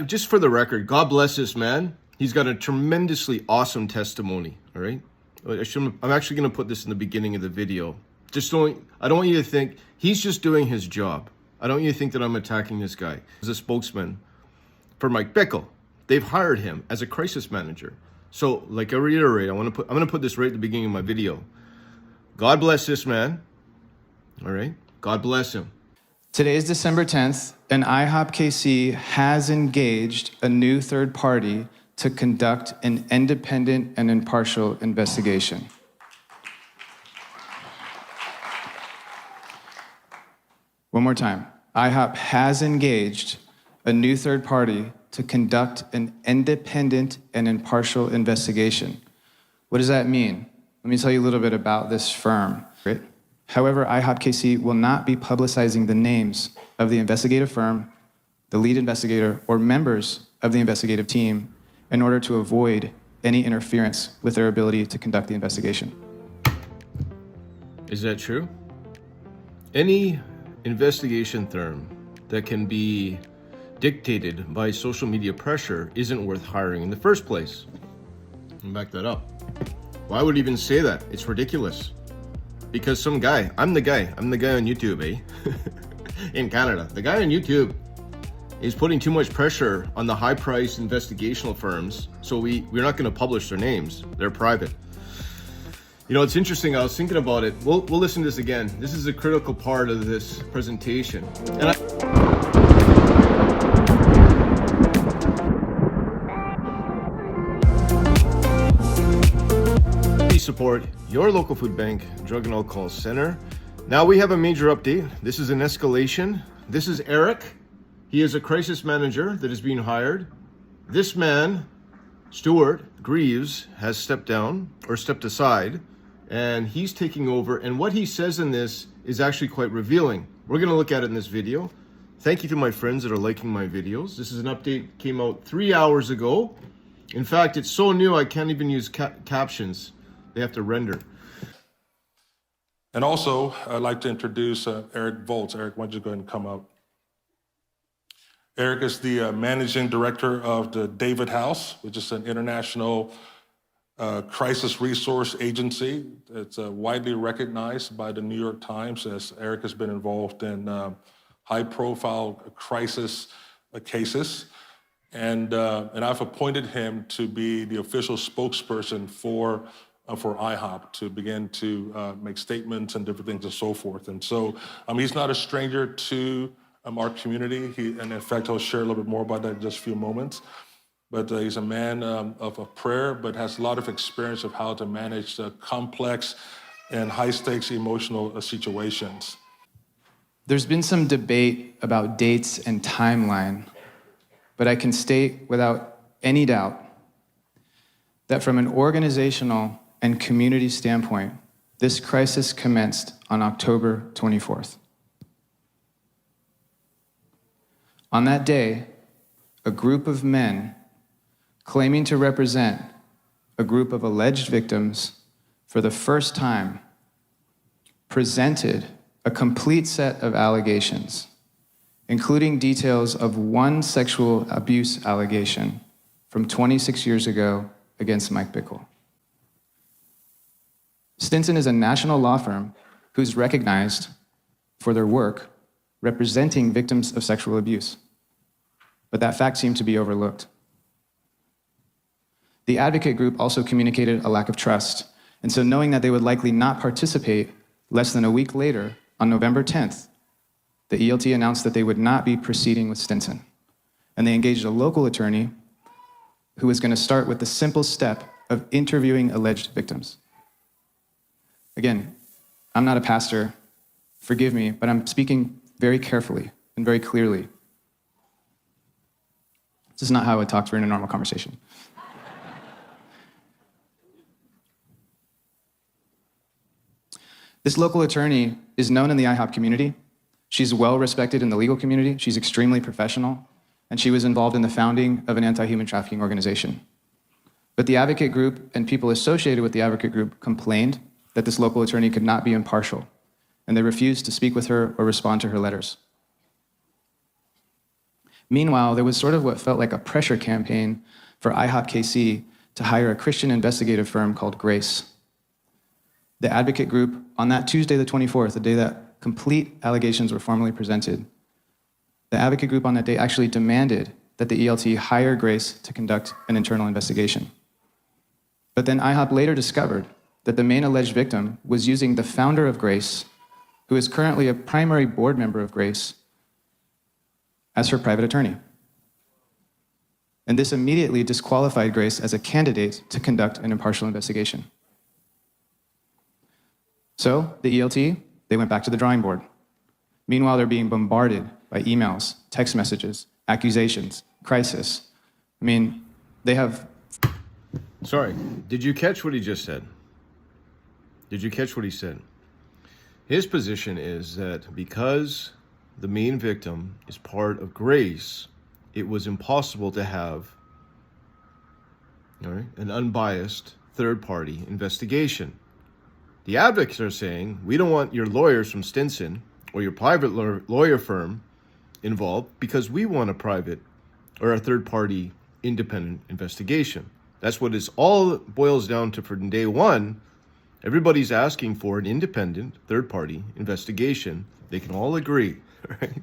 Just for the record, God bless this man. He's got a tremendously awesome testimony, all right? I'm actually going to put this in the beginning of the video. I don't want you to think he's just doing his job. I don't want you to think that I'm attacking this guy. As a spokesman for Mike Bickel, they've hired him as a crisis manager. So, like I reiterate, I'm going to put this right at the beginning of my video. God bless this man, all right? God bless him. Today is December 10th, and IHOPKC has engaged a new third party to conduct an independent and impartial investigation. One more time. IHOP has engaged a new third party to conduct an independent and impartial investigation. What does that mean? Let me tell you a little bit about this firm. However, IHOPKC will not be publicizing the names of the investigative firm, the lead investigator, or members of the investigative team in order to avoid any interference with their ability to conduct the investigation. Is that true? Any investigation firm that can be dictated by social media pressure isn't worth hiring in the first place. I'll back that up. Why would he even say that? It's ridiculous. Because some guy, I'm the guy on YouTube, in Canada. The guy on YouTube is putting too much pressure on the high-priced investigational firms, so we're not going to publish their names. They're private. You know, it's interesting. I was thinking about it. We'll listen to this again. This is a critical part of this presentation. And support your local food bank, drug and alcohol center. Now we have a major update. This is an escalation. This is Eric. He is a crisis manager that is being hired. This man, Stuart Greaves, has stepped down or stepped aside, and he's taking over. And what he says in this is actually quite revealing. We're going to look at it in this video. Thank you to my friends that are liking my videos. This is an update, came out 3 hours ago. In fact, it's so new I can't even use captions. They have to render. And also, I'd like to introduce Eric Volz. Eric, why don't you go ahead and come up? Eric is the managing director of the David House, which is an international crisis resource agency. It's widely recognized by the New York Times, as Eric has been involved in high-profile crisis cases. And I've appointed him to be the official spokesperson for IHOP to begin to make statements and different things and so forth. And so he's not a stranger to our community. And in fact, I'll share a little bit more about that in just a few moments. But he's a man of prayer, but has a lot of experience of how to manage complex and high-stakes emotional situations. There's been some debate about dates and timeline, but I can state without any doubt that from an organizational and community standpoint, this crisis commenced on October 24th. On that day, a group of men claiming to represent a group of alleged victims for the first time presented a complete set of allegations, including details of one sexual abuse allegation from 26 years ago against Mike Bickel. Stinson is a national law firm who's recognized for their work representing victims of sexual abuse. But that fact seemed to be overlooked. The advocate group also communicated a lack of trust. And so knowing that they would likely not participate, less than a week later, on November 10th, the ELT announced that they would not be proceeding with Stinson. And they engaged a local attorney who was going to start with the simple step of interviewing alleged victims. Again, I'm not a pastor, forgive me, but I'm speaking very carefully and very clearly. This is not how I would talk during a normal conversation. This local attorney is known in the IHOP community. She's well respected in the legal community. She's extremely professional, and she was involved in the founding of an anti-human trafficking organization. But the advocate group and people associated with the advocate group complained that this local attorney could not be impartial, and they refused to speak with her or respond to her letters. Meanwhile, there was sort of what felt like a pressure campaign for IHOPKC to hire a Christian investigative firm called Grace. The advocate group, on that Tuesday the 24th, the day that complete allegations were formally presented, the advocate group on that day actually demanded that the ELT hire Grace to conduct an internal investigation. But then IHOP later discovered that the main alleged victim was using the founder of Grace, who is currently a primary board member of Grace, as her private attorney. And this immediately disqualified Grace as a candidate to conduct an impartial investigation. So the ELT, they went back to the drawing board. Meanwhile, they're being bombarded by emails, text messages, accusations, crisis. I mean, they have... Sorry, did you catch what he just said? Did you catch what he said? His position is that because the main victim is part of Grace, it was impossible to have, all right, an unbiased third-party investigation. The advocates are saying, we don't want your lawyers from Stinson or your private lawyer firm involved because we want a private or a third-party independent investigation. That's what it all boils down to from day one. Everybody's asking for an independent third-party investigation. They can all agree, right?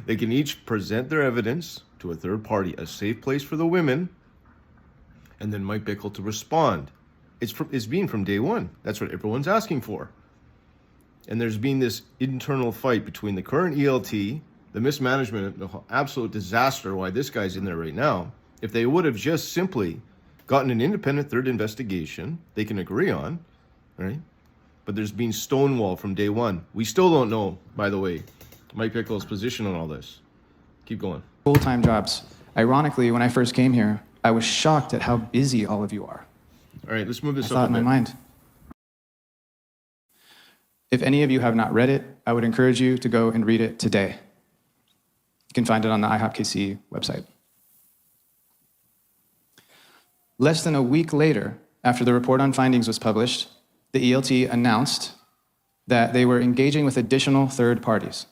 They can each present their evidence to a third party, a safe place for the women, and then Mike Bickel to respond. It's been from day one. That's what everyone's asking for. And there's been this internal fight between the current ELT, the mismanagement, the absolute disaster why this guy's in there right now. If they would have just simply gotten an independent third investigation, they can agree on, right? But there's been stonewall from day one. We still don't know, by the way, Mike Bickel's position on all this. Keep going. Full-time jobs. Ironically, when I first came here, I was shocked at how busy all of you are. All right, let's move this I thought up in a my bit. mind. If any of you have not read it, I would encourage you to go and read it today. You can find it on the IHOPKC website. Less than a week later, after the report on findings was published, the ELT announced that they were engaging with additional third parties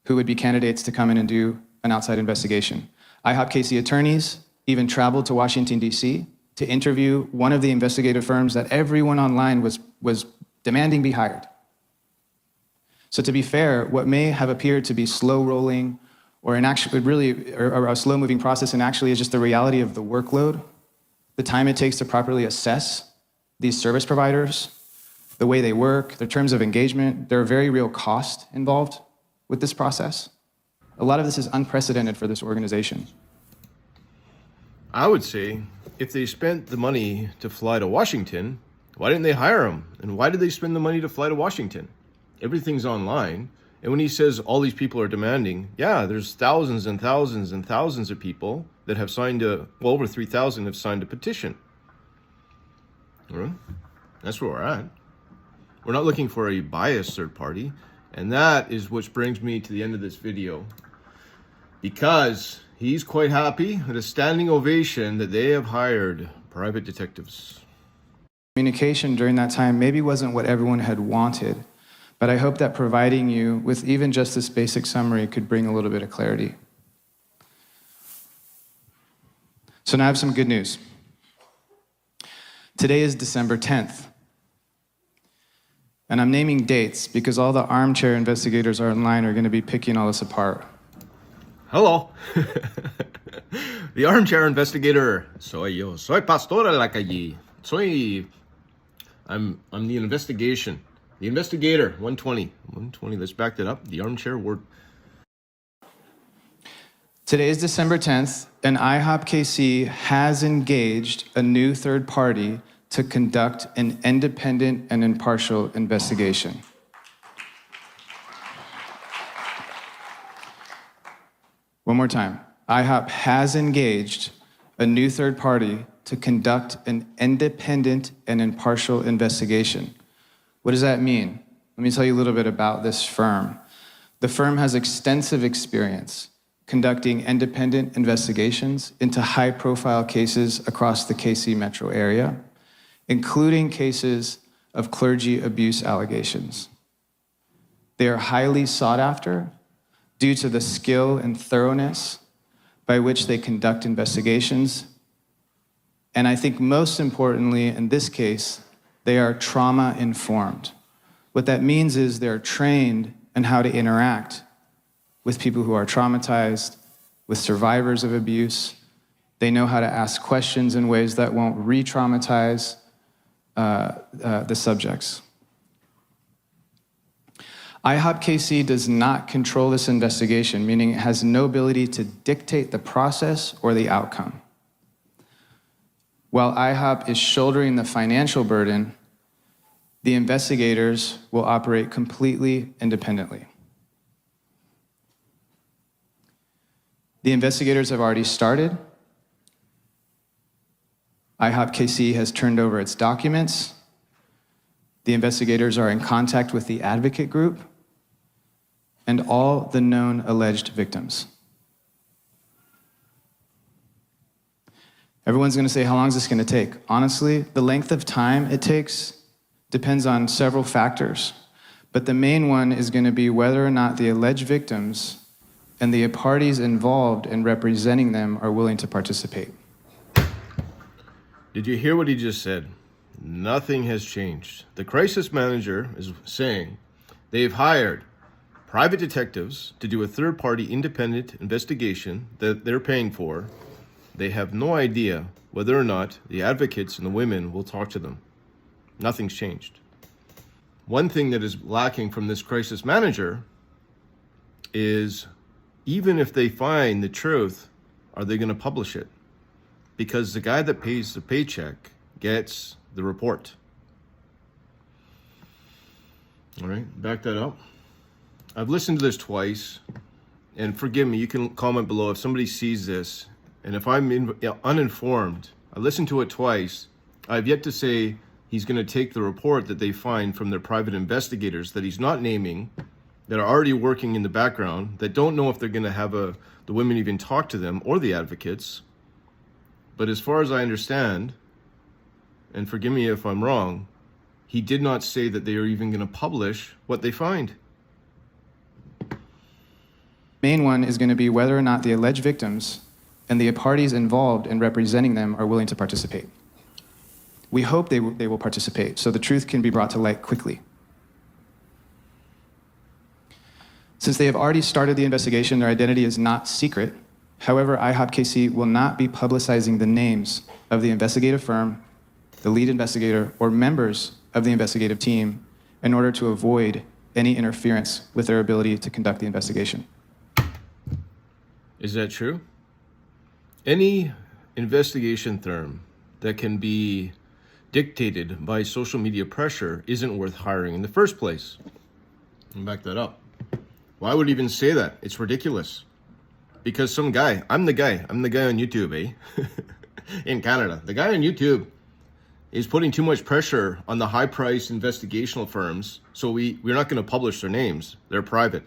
who would be candidates to come in and do an outside investigation. IHOPKC attorneys even traveled to Washington, D.C. to interview one of the investigative firms that everyone online was demanding be hired. So to be fair, what may have appeared to be slow rolling or a slow moving process and actually is just the reality of the workload, the time it takes to properly assess these service providers, the way they work, their terms of engagement. There are very real costs involved with this process. A lot of this is unprecedented for this organization. I would say if they spent the money to fly to Washington, why didn't they hire him? And why did they spend the money to fly to Washington? Everything's online. And when he says all these people are demanding, yeah, there's thousands and thousands and thousands of people that have signed over 3,000 have signed a petition. All right? That's where we're at. We're not looking for a biased third party. And that is which brings me to the end of this video. Because he's quite happy with a standing ovation that they have hired private detectives. Communication during that time maybe wasn't what everyone had wanted, but I hope that providing you with even just this basic summary could bring a little bit of clarity. So now I have some good news. Today is December 10th. And I'm naming dates because all the armchair investigators online are going to be picking all this apart. Hello. The armchair investigator. Soy yo. Soy pastor de la calle. I'm the investigation. The investigator. 120. 120. Let's back that up. The armchair word. Today is December 10th, and IHOPKC has engaged a new third party to conduct an independent and impartial investigation. One more time. IHOP has engaged a new third party to conduct an independent and impartial investigation. What does that mean? Let me tell you a little bit about this firm. The firm has extensive experience conducting independent investigations into high-profile cases across the KC metro area, including cases of clergy abuse allegations. They are highly sought after due to the skill and thoroughness by which they conduct investigations. And I think most importantly, in this case, they are trauma-informed. What that means is they're trained in how to interact with people who are traumatized, with survivors of abuse. They know how to ask questions in ways that won't re-traumatize the subjects. IHOPKC does not control this investigation, meaning it has no ability to dictate the process or the outcome. While IHOP is shouldering the financial burden, the investigators will operate completely independently. The investigators have already started. IHOPKC has turned over its documents. The investigators are in contact with the advocate group and all the known alleged victims. Everyone's going to say, how long is this going to take? Honestly, the length of time it takes depends on several factors, but the main one is going to be whether or not the alleged victims and the parties involved in representing them are willing to participate. Did you hear what he just said? Nothing has changed. The crisis manager is saying they've hired private detectives to do a third-party independent investigation that they're paying for. They have no idea whether or not the advocates and the women will talk to them. Nothing's changed. One thing that is lacking from this crisis manager is, even if they find the truth, are they going to publish it? Because the guy that pays the paycheck gets the report. All right, back that up. I've listened to this twice, and forgive me, you can comment below if somebody sees this, and if I'm uninformed, I listened to it twice. I've yet to say he's going to take the report that they find from their private investigators that he's not naming, that are already working in the background, that don't know if they're going to have the women even talk to them or the advocates. But as far as I understand, and forgive me if I'm wrong, he did not say that they are even going to publish what they find. Main one is going to be whether or not the alleged victims and the parties involved in representing them are willing to participate. We hope they will participate, so the truth can be brought to light quickly. Since they have already started the investigation, their identity is not secret. However, IHOPKC will not be publicizing the names of the investigative firm, the lead investigator, or members of the investigative team in order to avoid any interference with their ability to conduct the investigation. Is that true? Any investigation firm that can be dictated by social media pressure isn't worth hiring in the first place. And back that up. Why would he even say that? It's ridiculous. Because some guy, I'm the guy on YouTube, eh? In Canada. The guy on YouTube is putting too much pressure on the high-priced investigational firms, so we're not going to publish their names. They're private.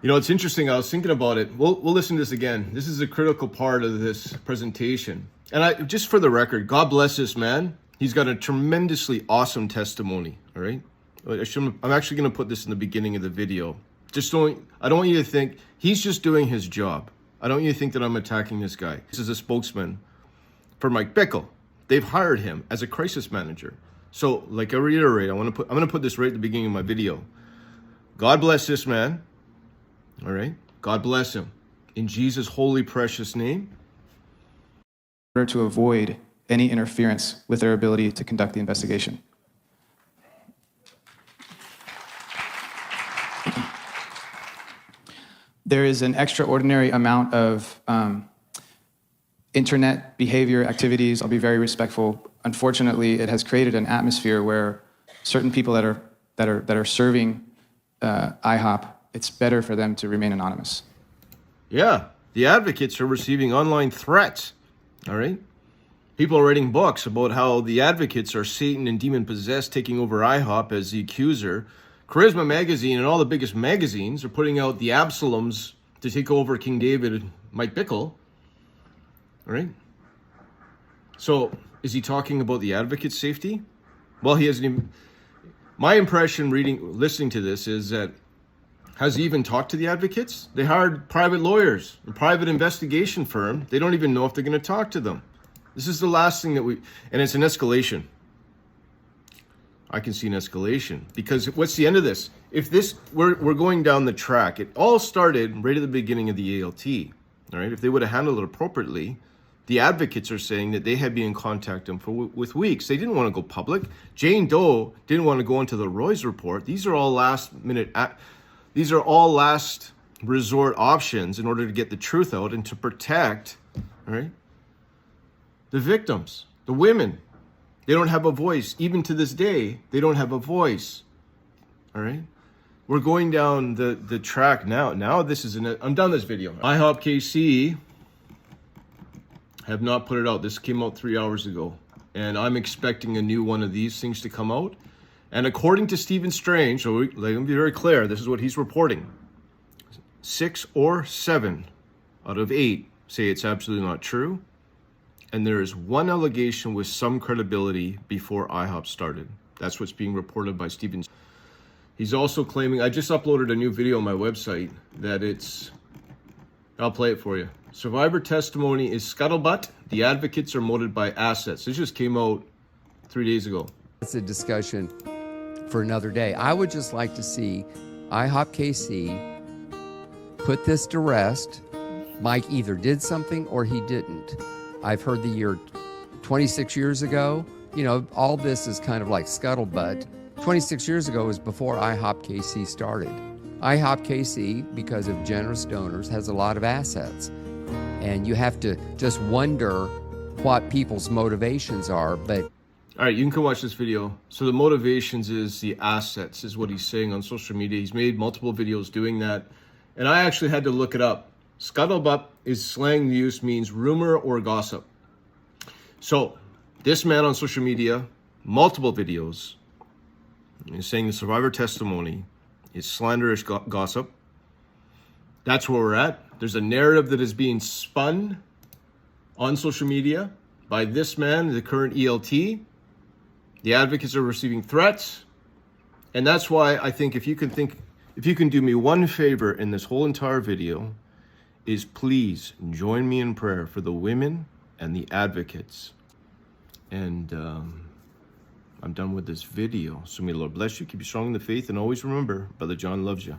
You know, it's interesting. I was thinking about it. We'll listen to this again. This is a critical part of this presentation. And just for the record, God bless this man. He's got a tremendously awesome testimony, all right? I'm actually going to put this in the beginning of the video. I don't want you to think he's just doing his job. I don't want you to think that I'm attacking this guy. This is a spokesman for Mike Bickel. They've hired him as a crisis manager. So, like I reiterate, I'm going to put this right at the beginning of my video. God bless this man. All right? God bless him. In Jesus' holy, precious name. In order to avoid any interference with their ability to conduct the investigation. There is an extraordinary amount of internet behavior activities. I'll be very respectful. Unfortunately, it has created an atmosphere where certain people that are serving IHOP, it's better for them to remain anonymous. Yeah, the advocates are receiving online threats, all right? People are writing books about how the advocates are Satan and demon-possessed, taking over IHOP as the accuser. Charisma magazine and all the biggest magazines are putting out the Absaloms to take over King David and Mike Bickel, all right? So is he talking about the advocate's safety? Well, he hasn't even... My impression listening to this is that Has he even talked to the advocates? They hired private lawyers, a private investigation firm. They don't even know if they're going to talk to them. This is the last thing that and it's an escalation. I can see an escalation, because what's the end of this? If this, we're going down the track. It all started right at the beginning of the ALT, all right? If they would have handled it appropriately, the advocates are saying that they had been in contact with weeks. They didn't want to go public. Jane Doe didn't want to go into the Roy's report. These are all last resort options in order to get the truth out and to protect, all right, the victims, the women. They don't have a voice. Even to this day, they don't have a voice. All right? We're going down the track now. Now this is I'm done this video. IHOPKC have not put it out. This came out 3 hours ago. And I'm expecting a new one of these things to come out. And according to Stephen Strange, so let me be very clear, this is what he's reporting. 6 or 7 out of 8 say it's absolutely not true. And there is one allegation with some credibility before IHOP started. That's what's being reported by Stephen. He's also claiming, I just uploaded a new video on my website, that I'll play it for you. Survivor testimony is scuttlebutt. The advocates are motivated by assets. This just came out 3 days ago. It's a discussion for another day. I would just like to see IHOPKC put this to rest. Mike either did something or he didn't. I've heard the year 26 years ago. You know, all this is kind of like scuttlebutt. 26 years ago was before IHOPKC started. IHOPKC, because of generous donors, has a lot of assets. And you have to just wonder what people's motivations are. But all right, you can come watch this video. So the motivations is the assets, is what he's saying on social media. He's made multiple videos doing that. And I actually had to look it up. Scuttlebutt is slang use, means rumor or gossip. So this man on social media, multiple videos, is saying the survivor testimony is slanderous gossip. That's where we're at. There's a narrative that is being spun on social media by this man, the current ELT. The advocates are receiving threats. And that's why I think if you can do me one favor in this whole entire video, is please join me in prayer for the women and the advocates. And I'm done with this video. So may the Lord bless you, keep you strong in the faith, and always remember, Brother John loves you.